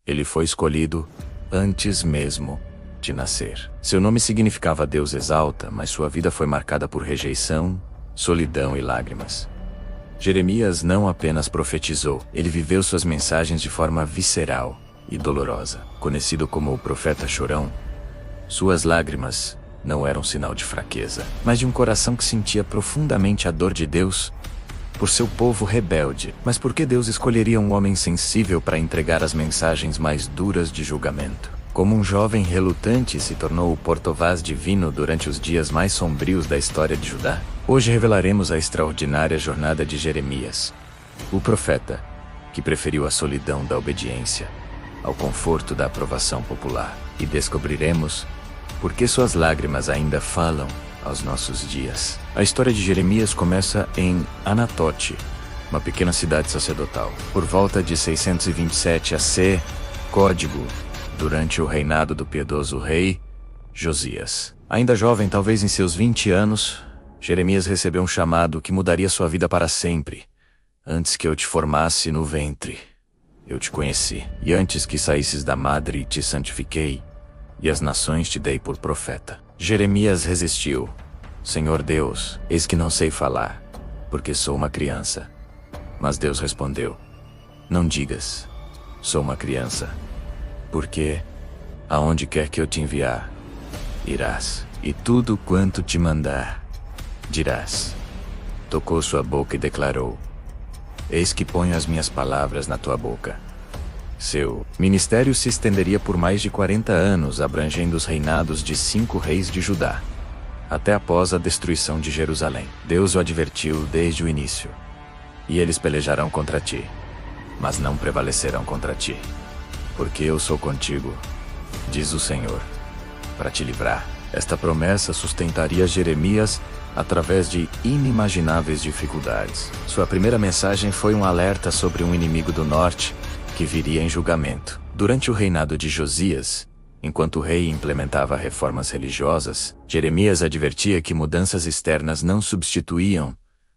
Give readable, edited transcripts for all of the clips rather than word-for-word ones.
Ele foi escolhido antes mesmo de nascer. Seu nome significava Deus exalta, mas sua vida foi marcada por rejeição, solidão e lágrimas. Jeremias não apenas profetizou, ele viveu suas mensagens de forma visceral e dolorosa. Conhecido como o profeta chorão, suas lágrimas não eram sinal de fraqueza, mas de um coração que sentia profundamente a dor de Deus por seu povo rebelde. Mas por que Deus escolheria um homem sensível para entregar as mensagens mais duras de julgamento? Como um jovem relutante se tornou o porta-voz divino durante os dias mais sombrios da história de Judá? Hoje revelaremos a extraordinária jornada de Jeremias, o profeta que preferiu a solidão da obediência ao conforto da aprovação popular. E descobriremos por que suas lágrimas ainda falam aos nossos dias. A história de Jeremias começa em Anatote, uma pequena cidade sacerdotal. Por volta de 627 AC, código, durante o reinado do piedoso rei Josias. Ainda jovem, talvez em seus 20 anos, Jeremias recebeu um chamado que mudaria sua vida para sempre. Antes que eu te formasse no ventre, eu te conheci. E antes que saísses da madre, te santifiquei, e as nações te dei por profeta. Jeremias resistiu. Senhor Deus, eis que não sei falar, porque sou uma criança. Mas Deus respondeu: não digas, sou uma criança, porque aonde quer que eu te enviar, irás, e tudo quanto te mandar, dirás. Tocou sua boca e declarou: eis que ponho as minhas palavras na tua boca. Seu ministério se estenderia por mais de 40 anos, abrangendo os reinados de 5 reis de Judá, até após a destruição de Jerusalém. Deus o advertiu desde o início: e eles pelejarão contra ti, mas não prevalecerão contra ti, porque eu sou contigo, diz o Senhor, para te livrar. Esta promessa sustentaria Jeremias através de inimagináveis dificuldades. Sua primeira mensagem foi um alerta sobre um inimigo do norte que viria em julgamento. Durante o reinado de Josias, enquanto o rei implementava reformas religiosas, Jeremias advertia que mudanças externas não substituíam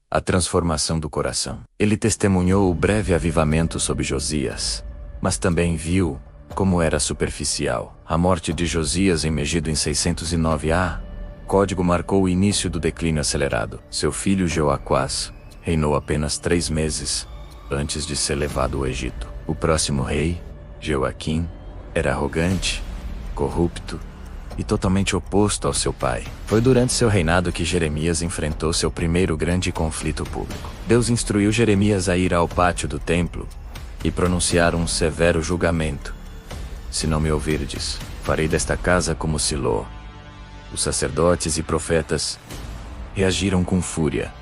a transformação do coração. Ele testemunhou o breve avivamento sob Josias, mas também viu como era superficial. A morte de Josias em Megido em 609 A. Código marcou o início do declínio acelerado. Seu filho Jeoacás reinou apenas 3 meses antes de ser levado ao Egito. O próximo rei, Jeoaquim, era arrogante, corrupto e totalmente oposto ao seu pai. Foi durante seu reinado que Jeremias enfrentou seu primeiro grande conflito público. Deus instruiu Jeremias a ir ao pátio do templo e pronunciar um severo julgamento. Se não me ouvirdes, farei desta casa como Siló. Os sacerdotes e profetas reagiram com fúria.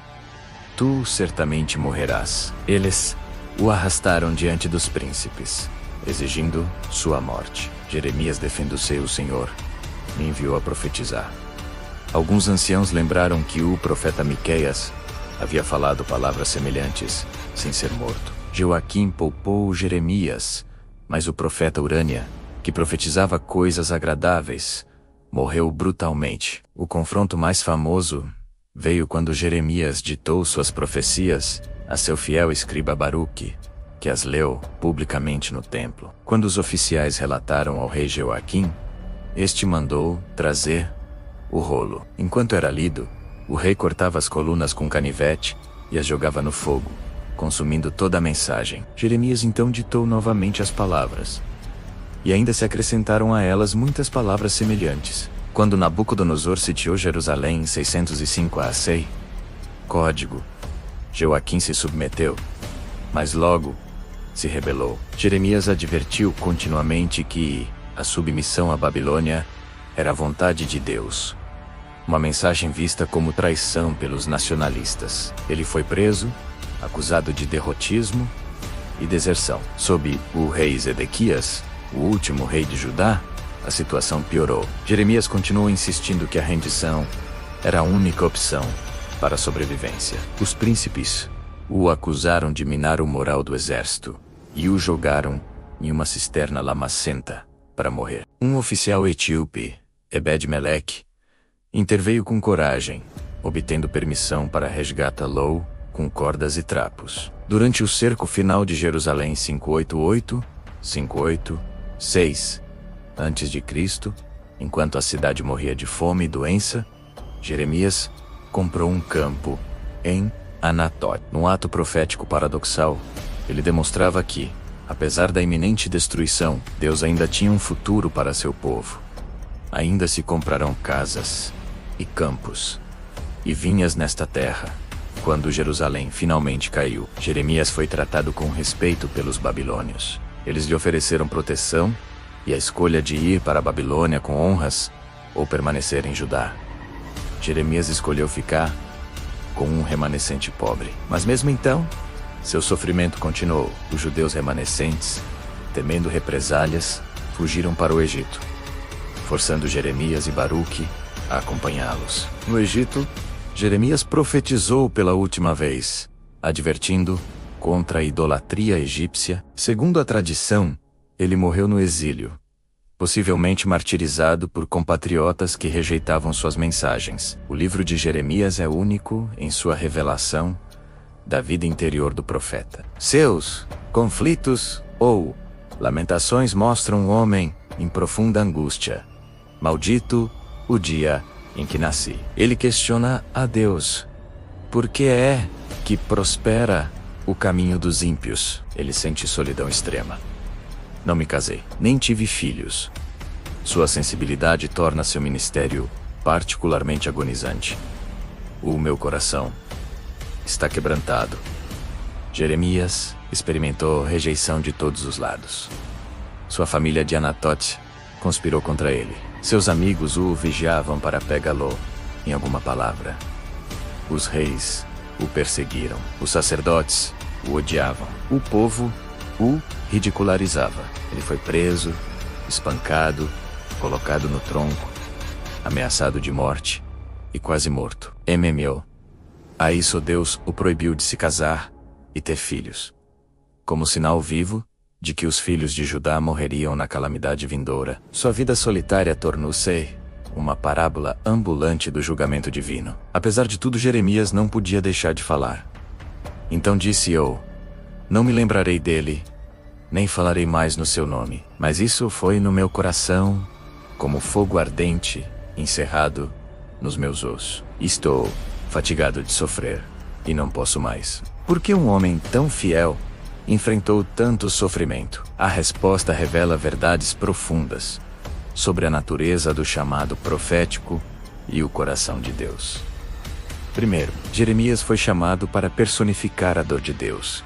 Tu certamente morrerás. Eles o arrastaram diante dos príncipes, exigindo sua morte. Jeremias, defendendo-se o Senhor, me enviou a profetizar. Alguns anciãos lembraram que o profeta Miqueias havia falado palavras semelhantes, sem ser morto. Jeoaquim poupou Jeremias, mas o profeta Urânia, que profetizava coisas agradáveis, morreu brutalmente. O confronto mais famoso veio quando Jeremias ditou suas profecias a seu fiel escriba Baruque, que as leu publicamente no templo. Quando os oficiais relataram ao rei Jeoaquim, este mandou trazer o rolo. Enquanto era lido, o rei cortava as colunas com canivete e as jogava no fogo, consumindo toda a mensagem. Jeremias então ditou novamente as palavras, e ainda se acrescentaram a elas muitas palavras semelhantes. Quando Nabucodonosor sitiou Jerusalém em 605 AC, código, Jeoaquim se submeteu, mas logo se rebelou. Jeremias advertiu continuamente que a submissão à Babilônia era a vontade de Deus, uma mensagem vista como traição pelos nacionalistas. Ele foi preso, acusado de derrotismo e deserção. Sob o rei Zedequias, o último rei de Judá, a situação piorou. Jeremias continuou insistindo que a rendição era a única opção para a sobrevivência. Os príncipes o acusaram de minar o moral do exército e o jogaram em uma cisterna lamacenta para morrer. Um oficial etíope, Ebed-Meleque, interveio com coragem, obtendo permissão para resgatá-lo com cordas e trapos. Durante o cerco final de Jerusalém 588, 6 antes de Cristo, enquanto a cidade morria de fome e doença, Jeremias comprou um campo em Anatote. Num ato profético paradoxal, ele demonstrava que, apesar da iminente destruição, Deus ainda tinha um futuro para seu povo. Ainda se comprarão casas e campos e vinhas nesta terra. Quando Jerusalém finalmente caiu, Jeremias foi tratado com respeito pelos babilônios. Eles lhe ofereceram proteção e a escolha de ir para a Babilônia com honras ou permanecer em Judá. Jeremias escolheu ficar com um remanescente pobre. Mas mesmo então, seu sofrimento continuou. Os judeus remanescentes, temendo represálias, fugiram para o Egito, forçando Jeremias e Baruque a acompanhá-los. No Egito, Jeremias profetizou pela última vez, advertindo contra a idolatria egípcia. Segundo a tradição, ele morreu no exílio, possivelmente martirizado por compatriotas que rejeitavam suas mensagens. O livro de Jeremias é único em sua revelação da vida interior do profeta. Seus conflitos ou lamentações mostram um homem em profunda angústia. Maldito o dia em que nasci. Ele questiona a Deus. Por que é que prospera o caminho dos ímpios? Ele sente solidão extrema. Não me casei, nem tive filhos. Sua sensibilidade torna seu ministério particularmente agonizante. O meu coração está quebrantado. Jeremias experimentou rejeição de todos os lados. Sua família de Anatote conspirou contra ele. Seus amigos o vigiavam para pegá-lo em alguma palavra. Os reis o perseguiram. Os sacerdotes o odiavam. O povo o ridicularizava. Ele foi preso, espancado, colocado no tronco, ameaçado de morte e quase morto. MMO. A isso Deus o proibiu de se casar e ter filhos, como sinal vivo de que os filhos de Judá morreriam na calamidade vindoura. Sua vida solitária tornou-se uma parábola ambulante do julgamento divino. Apesar de tudo, Jeremias não podia deixar de falar. Então disse eu: não me lembrarei dele, nem falarei mais no seu nome. Mas isso foi no meu coração, como fogo ardente, encerrado nos meus ossos. Estou fatigado de sofrer, e não posso mais. Por que um homem tão fiel enfrentou tanto sofrimento? A resposta revela verdades profundas sobre a natureza do chamado profético e o coração de Deus. Primeiro, Jeremias foi chamado para personificar a dor de Deus.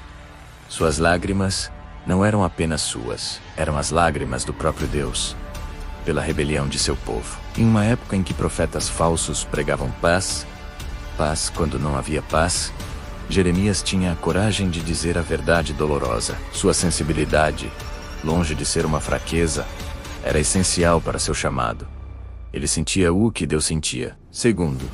Suas lágrimas não eram apenas suas, eram as lágrimas do próprio Deus, pela rebelião de seu povo. Em uma época em que profetas falsos pregavam paz quando não havia paz, Jeremias tinha a coragem de dizer a verdade dolorosa. Sua sensibilidade, longe de ser uma fraqueza, era essencial para seu chamado. Ele sentia o que Deus sentia. Segundo,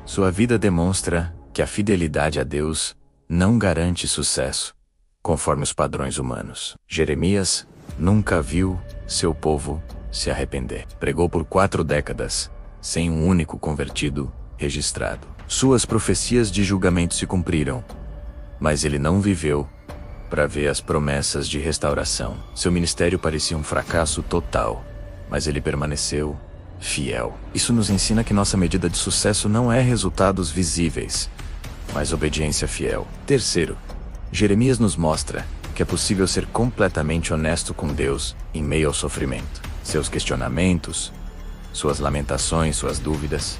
sua vida demonstra que a fidelidade a Deus não garante sucesso, conforme os padrões humanos. Jeremias nunca viu seu povo se arrepender. Pregou por 4 décadas, sem um único convertido registrado. Suas profecias de julgamento se cumpriram, mas ele não viveu para ver as promessas de restauração. Seu ministério parecia um fracasso total, mas ele permaneceu fiel. Isso nos ensina que nossa medida de sucesso não é resultados visíveis, mas obediência fiel. Terceiro, Jeremias nos mostra que é possível ser completamente honesto com Deus em meio ao sofrimento. Seus questionamentos, suas lamentações, suas dúvidas,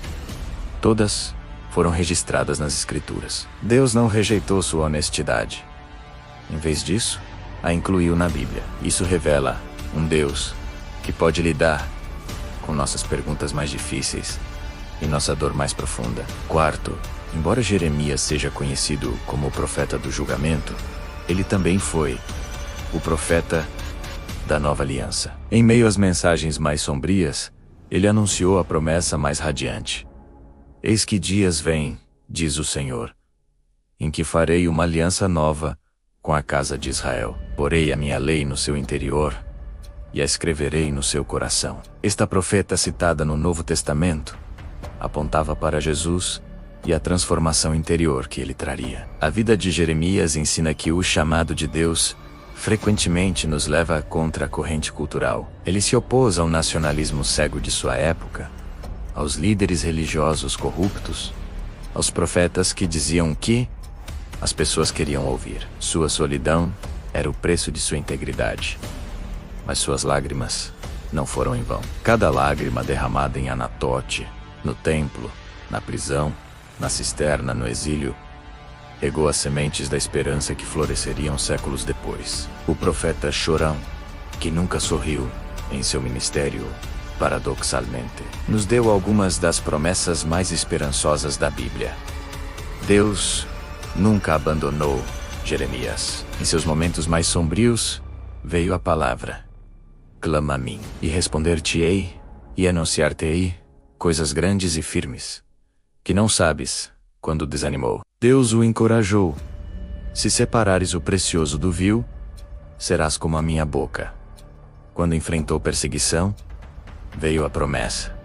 todas foram registradas nas Escrituras. Deus não rejeitou sua honestidade. Em vez disso, a incluiu na Bíblia. Isso revela um Deus que pode lidar com nossas perguntas mais difíceis e nossa dor mais profunda. Quarto, embora Jeremias seja conhecido como o profeta do julgamento, ele também foi o profeta da nova aliança. Em meio às mensagens mais sombrias, ele anunciou a promessa mais radiante. Eis que dias vêm, diz o Senhor, em que farei uma aliança nova com a casa de Israel. Porei a minha lei no seu interior e a escreverei no seu coração. Esta profeta citada no Novo Testamento apontava para Jesus e a transformação interior que ele traria. A vida de Jeremias ensina que o chamado de Deus frequentemente nos leva contra a corrente cultural. Ele se opôs ao nacionalismo cego de sua época, aos líderes religiosos corruptos, aos profetas que diziam que as pessoas queriam ouvir. Sua solidão era o preço de sua integridade. Mas suas lágrimas não foram em vão. Cada lágrima derramada em Anatote, no templo, na prisão, na cisterna, no exílio, regou as sementes da esperança que floresceriam séculos depois. O profeta Chorão, que nunca sorriu em seu ministério, paradoxalmente, nos deu algumas das promessas mais esperançosas da Bíblia. Deus nunca abandonou Jeremias. Em seus momentos mais sombrios, veio a palavra: clama a mim, e responder-te-ei, e anunciar-te-ei coisas grandes e firmes, que não sabes quando desanimou. Deus o encorajou: se separares o precioso do vil, serás como a minha boca. Quando enfrentou perseguição, veio a promessa: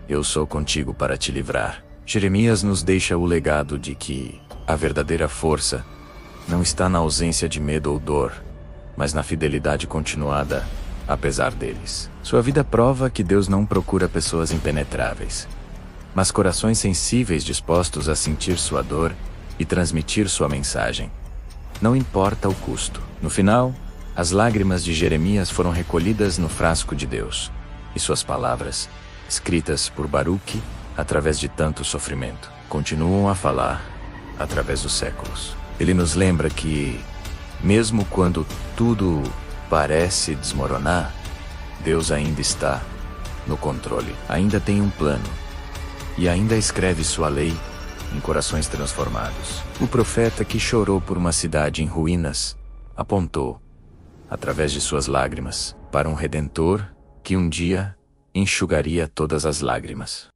eu sou contigo para te livrar. Jeremias nos deixa o legado de que a verdadeira força não está na ausência de medo ou dor, mas na fidelidade continuada, apesar deles. Sua vida prova que Deus não procura pessoas impenetráveis, mas corações sensíveis dispostos a sentir sua dor e transmitir sua mensagem. Não importa o custo. No final, as lágrimas de Jeremias foram recolhidas no frasco de Deus, e suas palavras, escritas por Baruque através de tanto sofrimento, continuam a falar através dos séculos. Ele nos lembra que, mesmo quando tudo parece desmoronar, Deus ainda está no controle, ainda tem um plano, e ainda escreve sua lei em corações transformados. O profeta que chorou por uma cidade em ruínas apontou, através de suas lágrimas, para um Redentor que um dia enxugaria todas as lágrimas.